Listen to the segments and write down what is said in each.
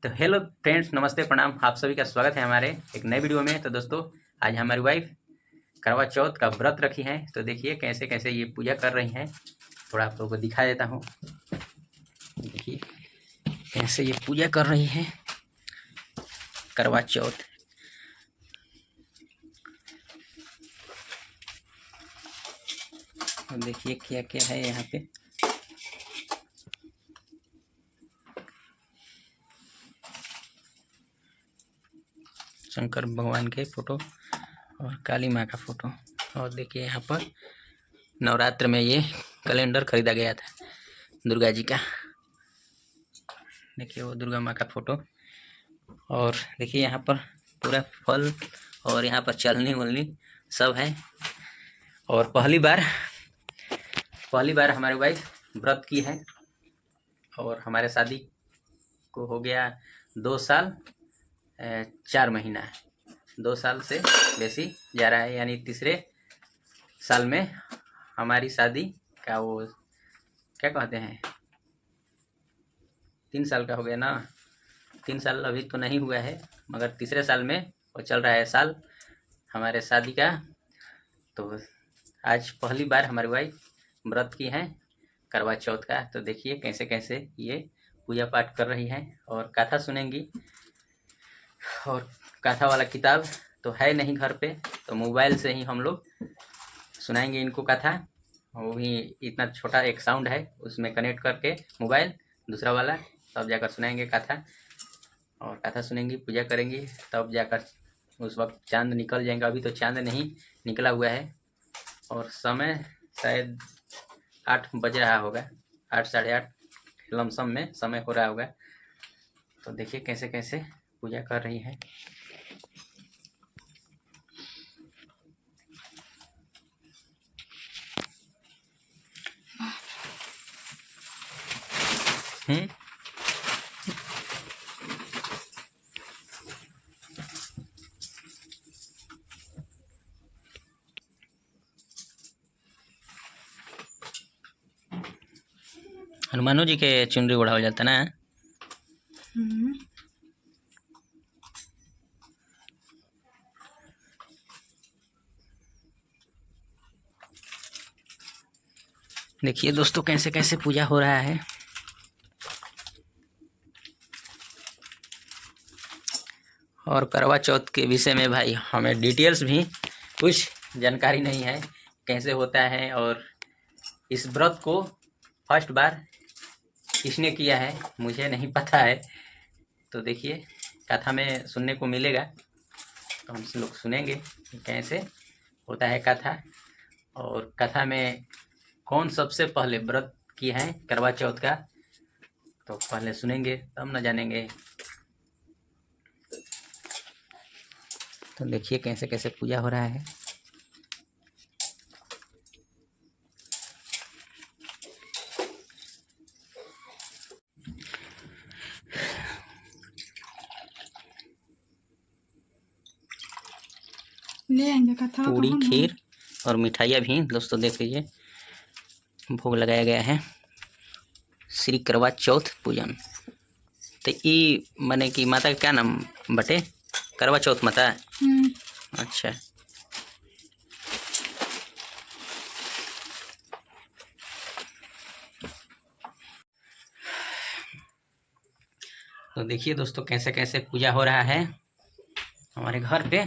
तो hello friends, नमस्ते, प्रणाम। आप सभी का स्वागत है हमारे एक नए वीडियो में। तो दोस्तों, आज हमारी वाइफ करवा चौथ का व्रत रखी हैं। तो देखिए कैसे कैसे ये पूजा कर रही हैं। थोड़ा आप लोगों को दिखा देता हूँ। देखिए कैसे ये पूजा कर रही हैं करवा चौथ। तो देखिए क्या क्या है यहाँ पे। शंकर भगवान के फोटो और काली माँ का फोटो। और देखिए यहाँ पर नवरात्र में ये कैलेंडर खरीदा गया था दुर्गा जी का। देखिए वो दुर्गा माँ का फोटो। और देखिए यहाँ पर पूरा फल और यहाँ पर चलनी वलनी सब है। और पहली बार हमारी वाइफ व्रत की है। और हमारे शादी को हो गया 2 साल 4 महीना। 2 साल से बेसी जा रहा है, यानी तीसरे साल में हमारी शादी का वो क्या कहते हैं 3 साल का हो गया ना। 3 साल अभी तो नहीं हुआ है, मगर तीसरे साल में वो चल रहा है साल हमारे शादी का। तो आज पहली बार हमारी वाइफ व्रत की है करवा चौथ का। तो देखिए कैसे कैसे ये पूजा पाठ कर रही हैं और कथा सुनेंगी। और कथा वाला किताब तो है नहीं घर पे, तो मोबाइल से ही हम लोग सुनाएंगे इनको कथा। वो भी इतना छोटा एक साउंड है, उसमें कनेक्ट करके मोबाइल दूसरा वाला, तब जाकर सुनाएंगे कथा। और कथा सुनेंगी, पूजा करेंगी, तब जाकर उस वक्त चांद निकल जाएगा। अभी तो चांद नहीं निकला हुआ है और समय शायद 8 बज रहा होगा, 8 साढ़े 8 लमसम में समय हो रहा होगा। तो देखिए कैसे कैसे पूजा कर रही है। हनुमानो जी के चुनरी ओढ़ावल जाता ना। देखिए दोस्तों कैसे कैसे पूजा हो रहा है। और करवा चौथ के विषय में भाई हमें डिटेल्स भी कुछ जानकारी नहीं है, कैसे होता है। और इस व्रत को फर्स्ट बार किसने किया है मुझे नहीं पता है। तो देखिए कथा में सुनने को मिलेगा, तो हम लोग सुनेंगे कैसे होता है कथा। और कथा में कौन सबसे पहले व्रत किया है करवा चौथ का, तो पहले सुनेंगे तब न जानेंगे। तो देखिए कैसे कैसे पूजा हो रहा है। ले आएंगे कथा। पूरी खीर और मिठाइयाँ भी दोस्तों देख लीजिए भोग लगाया गया है श्री करवा चौथ पूजन। तो ये माने कि माता का क्या नाम बटे? करवा चौथ माता। अच्छा। तो देखिए दोस्तों कैसे कैसे पूजा हो रहा है हमारे घर पे।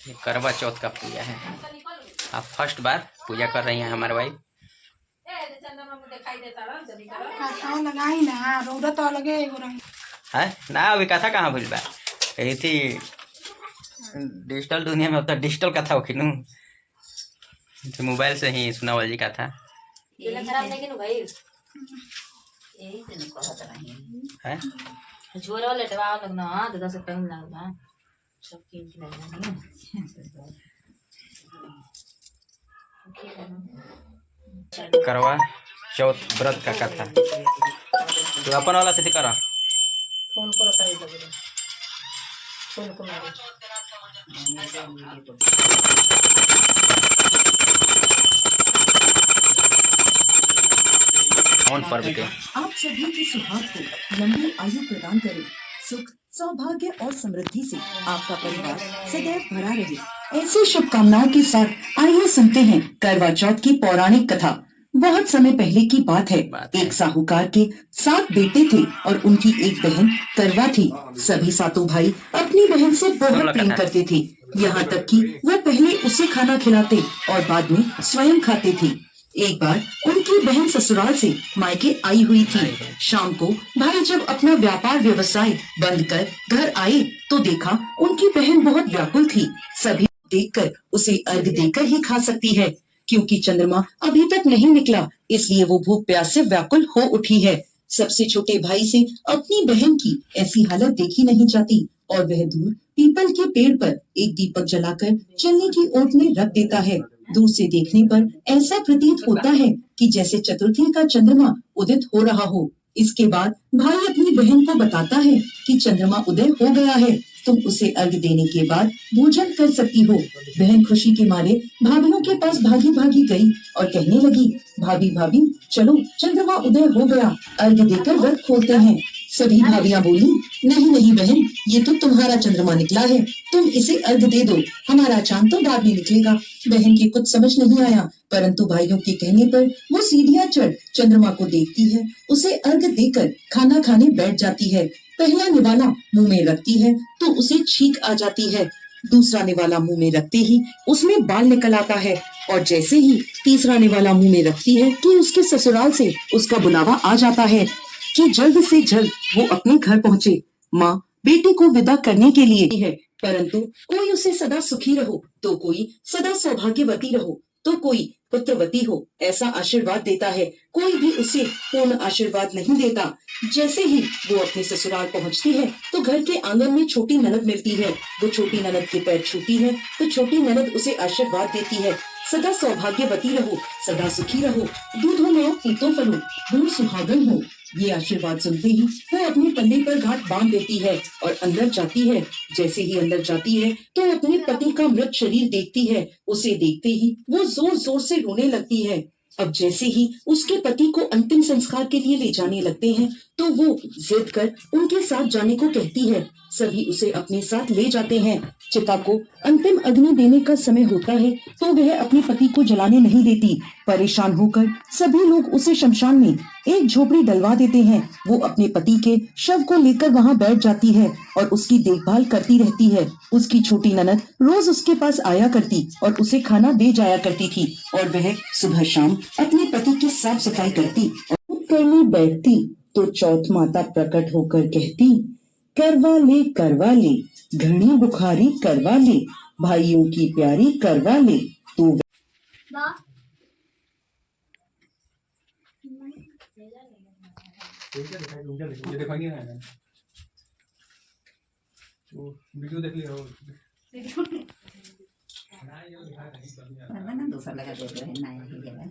ये करवा चौथ का पूजा है। आप फर्स्ट बार पूजा कर रही हैं हमारे भाई। है ना, अभी कथा कहाँ भूल बा कही थी डिजिटल दुनिया में। अब तो डिजिटल कथा हो खिनू, तो मोबाइल से ही सुना वाली कथा है। झोरा लेटवा लगना 10 टाइम लगना सब किन के लगना करवा चौथ व्रत का कथा तो अपन वाला से करा फोन करो ताई लगे फोन को मारो कौन पर्व के आप सभी की सुहाग को लंबी आयु प्रदान करे, सुख सौभाग्य और समृद्धि से आपका परिवार सदैव भरा रहे। ऐसी शुभकामनाओं के साथ आइए सुनते हैं करवा चौथ की पौराणिक कथा। बहुत समय पहले की बात है। एक साहूकार के 7 बेटे थे और उनकी एक बहन करवा थी। सभी सातों भाई अपनी बहन से बहुत प्रेम करते थे, यहाँ तक कि वह पहले उसे खाना खिलाते और बाद में स्वयं खाते थे। एक बार उनकी बहन ससुराल से मायके आई हुई थी। शाम को भाई जब अपना व्यापार व्यवसाय बंद कर घर आए तो देखा उनकी बहन बहुत व्याकुल थी। सभी देखकर उसे अर्घ देकर ही खा सकती है, क्योंकि चंद्रमा अभी तक नहीं निकला, इसलिए वो भूख प्यास से व्याकुल हो उठी है। सबसे छोटे भाई से अपनी बहन की ऐसी हालत देखी नहीं जाती और वह दूर पीपल के पेड़ पर एक दीपक जलाकर चलने की ओट में रख देता है। दूर से देखने पर ऐसा प्रतीत होता है कि जैसे चतुर्थी का चंद्रमा उदित हो रहा हो। इसके बाद भाई अपनी बहन को बताता है कि चंद्रमा उदय हो गया है, तुम उसे अर्घ देने के बाद भोजन कर सकती हो। बहन खुशी के मारे भाभीियों के पास भागी भागी गई और कहने लगी, भाभी भाभी चलो चंद्रमा उदय हो गया, अर्घ देकर व्रत खोलते हैं। सभी भाभियां बोली, नहीं नहीं बहन, ये तो तुम्हारा चंद्रमा निकला है, तुम इसे अर्घ दे दो, हमारा चांद तो बाद में निकलेगा। बहन की कुछ समझ नहीं आया, परंतु भाइयों के कहने पर वो सीढ़ियां चढ़ चंद्रमा को देखती है, उसे अर्घ देकर खाना खाने बैठ जाती है। पहला निवाला मुंह में रखती है तो उसे छींक आ जाती है। दूसरा निवाला मुंह में रखते ही उसमें बाल निकल आता है और जैसे ही तीसरा निवाला मुंह में रखती है कि उसके ससुराल से उसका बुलावा आ जाता है कि जल्द से जल्द वो अपने घर पहुंचे। माँ बेटी को विदा करने के लिए है, परंतु कोई उसे सदा सुखी रहो तो कोई सदा सौभाग्यवती रहो तो कोई पुत्रवती हो ऐसा आशीर्वाद देता है, कोई भी उसे पूर्ण आशीर्वाद नहीं देता। जैसे ही वो अपने ससुराल पहुंचती है तो घर के आंगन में छोटी ननद मिलती है। वो छोटी ननद के पैर छूती है तो छोटी ननद उसे आशीर्वाद देती है, सदा सौभाग्यवती रहो, सदा सुखी रहो, दूधो में पीतो फलो, दूर सुहागन हो। ये आशीर्वाद सुनते ही वो अपने पल्ले पर गांठ बांध देती है और अंदर जाती है। जैसे ही अंदर जाती है तो अपने पति का मृत शरीर देखती है। उसे देखते ही वो जोर जोर से रोने लगती है। अब जैसे ही उसके पति को अंतिम संस्कार के लिए ले जाने लगते हैं तो वो जिद कर उनके साथ जाने को कहती है। सभी उसे अपने साथ ले जाते हैं। चिता को अंतिम अग्नि देने का समय होता है तो वह अपने पति को जलाने नहीं देती। परेशान होकर सभी लोग उसे शमशान में एक झोपड़ी डलवा देते हैं। वो अपने पति के शव को लेकर वहां बैठ जाती है और उसकी देखभाल करती रहती है। उसकी छोटी ननद रोज उसके पास आया करती और उसे खाना दे जाया करती थी और वह सुबह शाम अपने पति की साफ सफाई करती और करने बैठती तो चौथ माता प्रकट होकर कहती, करवा ले घनी बुखारी करवा ले, भाइयों की प्यारी करवा ले तो वीडियो देख लिया दूसरा लगा देख रहे हैं नया ही जगह।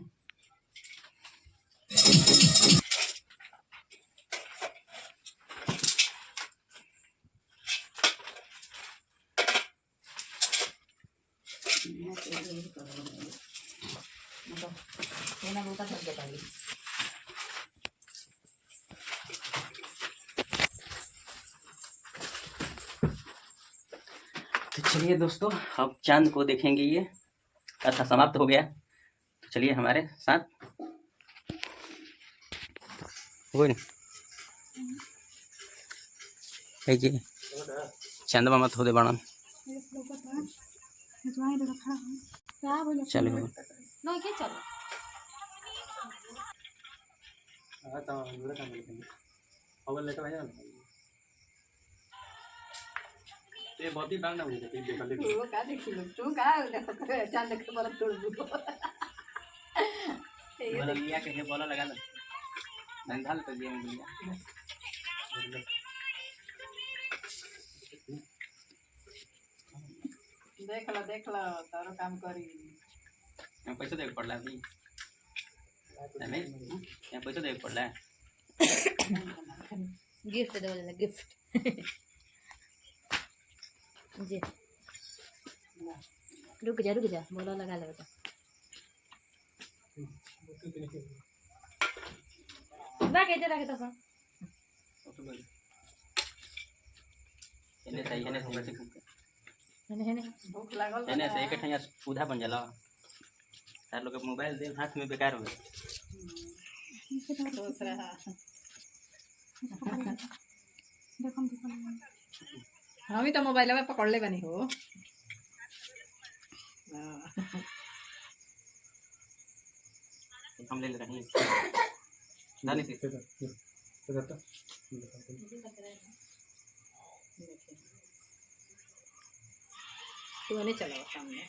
तो चलिए दोस्तों, अब चांद को देखेंगे। ये कथा समाप्त हो गया, तो चलिए हमारे साथ वो जी चंदमा मत हो दे बड़ा चलो ये बहुत ही डांग ना मुझे देखा लेकिन वो का देखी लो तू का देखो चांद देख पर तोड़ दू बोला लिया के बोला लगा दे नंगाल कर दिया लिया देख लो तारो काम करी मैं पैसा देख पड़ला अभी नहीं मैं पैसा देख पड़ला गिफ्ट दे वाला गिफ्ट जी रुक जा बोला लगा ले बेटा बाकी इधर रखे तो सब हेने सही हेने से है ने भूख लागल बा हेने ना। से एक ठिया पूधा बन जाला तार लोग के मोबाइल दे हाथ में बेकार हो गए सोच रहा हम ही तो मोबाइल में पकड़ ले बनी हो हम ले रहे हैं डाले थे तू नहीं चला सामने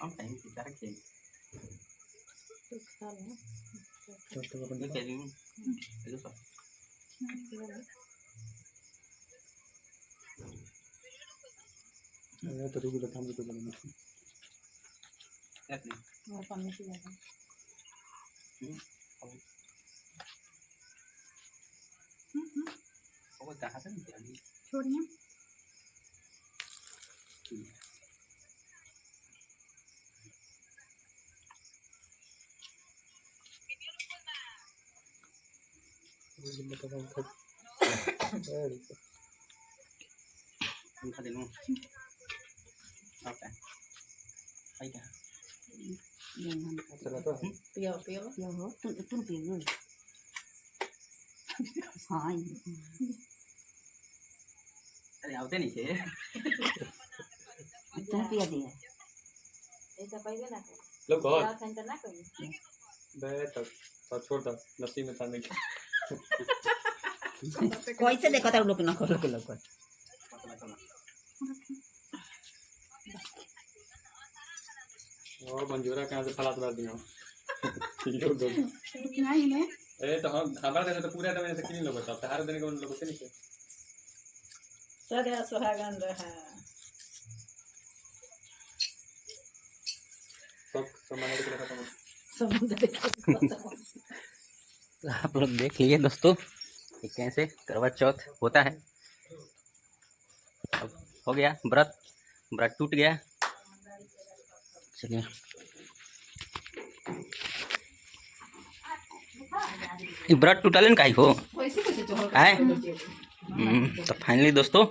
हम टाइम से कर के ये कह रही हूँ ये तो ये तो रुक हम तो बोलेंगे ऐसे वो पानी से जाता वो कहाँ से निकली छोड़िए उनका दिनों ओके आई क्या चला तो पियो पियो क्या हो तुम पियो हाँ अरे आते नहीं थे तुम पिया दिया ऐसा पहले ना लो कर कौन सेंटर ना कोई बे तब छोड़ दो लस्सी में ताने के कैसे देखो तो लोग ना करो के लोग और मंजूरा कहाँ से फलात मार दिया यो गो ए तो हम हमारा देने तो पूरा देने से किन लोग था तार देने को उन लोगों से नहीं सदा सुहागन रहा सब सामान के रखा था समुद्र के तो आप लोग देख लिए दोस्तों कि कैसे करवा चौथ होता है अब हो गया व्रत टूट गया चलिए ये व्रत टूटल काहे हो वैसे कैसे जोड़ आए तो फाइनली दोस्तों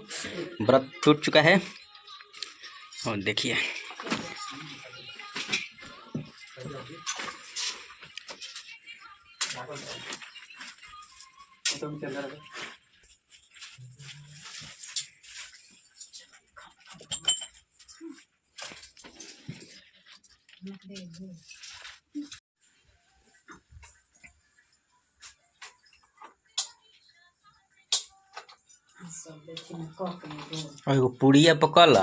व्रत टूट चुका है और देखिए तो भी चल रहा है सब देखिए ना कॉक में दो और एगो पुड़िया पकल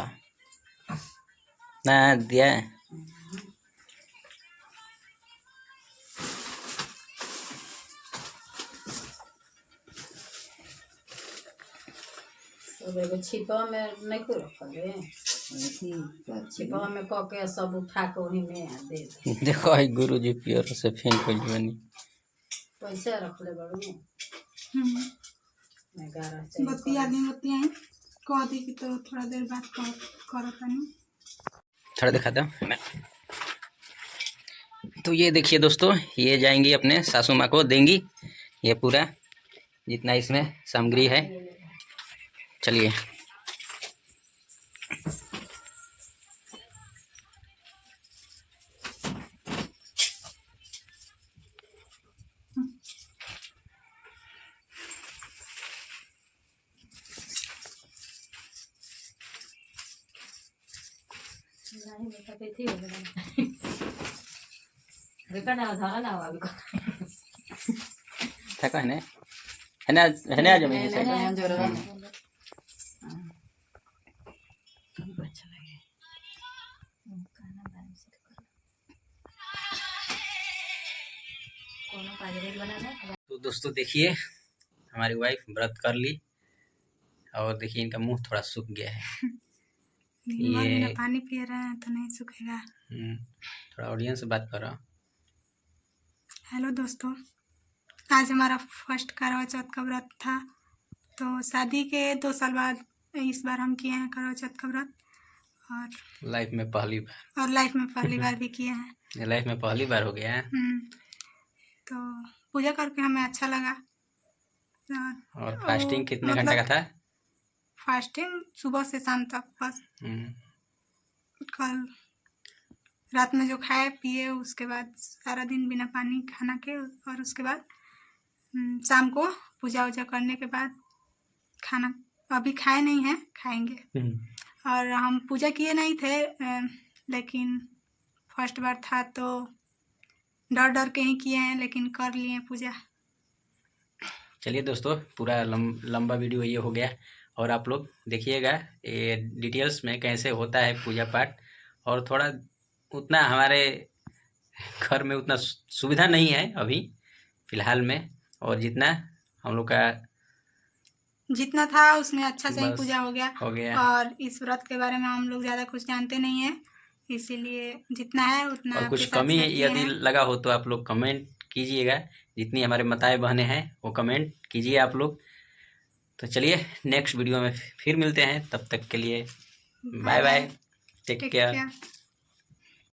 ना दिया सब एगो छिपा में नहीं को रखल है छिपा में कॉक के सब उठा के वही में दे दे देखो आई गुरु जी प्योर से फेंक हो बनी पैसे रख ले बड़ू मैं गारा बतिया नहीं बतिया है कह दी कि तो थोड़ा देर बाद करो तनी थोड़ा दिखा दो तो ये देखिए दोस्तों ये जाएंगी अपने सासू माँ को देंगी ये पूरा जितना इसमें सामग्री है चलिए नहीं देखा तो थी देखा ना धारा ना हुआ अभी थका है ना आ जाओ मेरे साइड जोरवा बना जाए। तो दोस्तों देखिए हमारी वाइफ व्रत कर ली और देखिए इनका मुंह थोड़ा सूख गया है। दिन भर बिना ये पानी पिए रहे हैं तो नहीं सूखेगा। थोड़ा ऑडियंस से बात कर रहा हूँ। हेलो दोस्तों, आज हमारा फर्स्ट करवा चौथ का व्रत था। तो शादी के 2 साल बाद इस बार हम किए हैं करवा चौथ का व्रत, और लाइफ में पहली बार भी किए हैं। बार लाइफ में पहली बार हो गया है। तो पूजा करके हमें अच्छा लगा। और फास्टिंग कितने घंटे का था? फास्टिंग सुबह से शाम तक बस। कल रात में जो खाए पिए उसके बाद सारा दिन बिना पानी खाना के, और उसके बाद शाम को पूजा वूजा करने के बाद खाना अभी खाए नहीं हैं, खाएंगे। और हम पूजा किए नहीं थे, लेकिन फर्स्ट बार था तो डर डर के ही किए हैं, लेकिन कर लिए पूजा। चलिए दोस्तों पूरा लंबा वीडियो ये हो गया और आप लोग देखिएगा ये डिटेल्स में कैसे होता है पूजा पाठ। और थोड़ा उतना हमारे घर में उतना सुविधा नहीं है अभी फ़िलहाल में, और जितना हम लोग का जितना था उसमें अच्छा से ही बस पूजा हो गया। और इस व्रत के बारे में हम लोग ज़्यादा कुछ जानते नहीं हैं, इसीलिए जितना है उतना और कुछ आपके साथ कमी शेयर किए यदि हैं। लगा हो तो आप लोग कमेंट कीजिएगा। जितनी हमारे माताएं बहनें हैं वो कमेंट कीजिए आप लोग। तो चलिए नेक्स्ट वीडियो में फिर मिलते हैं, तब तक के लिए बाय बाय, टेक केयर।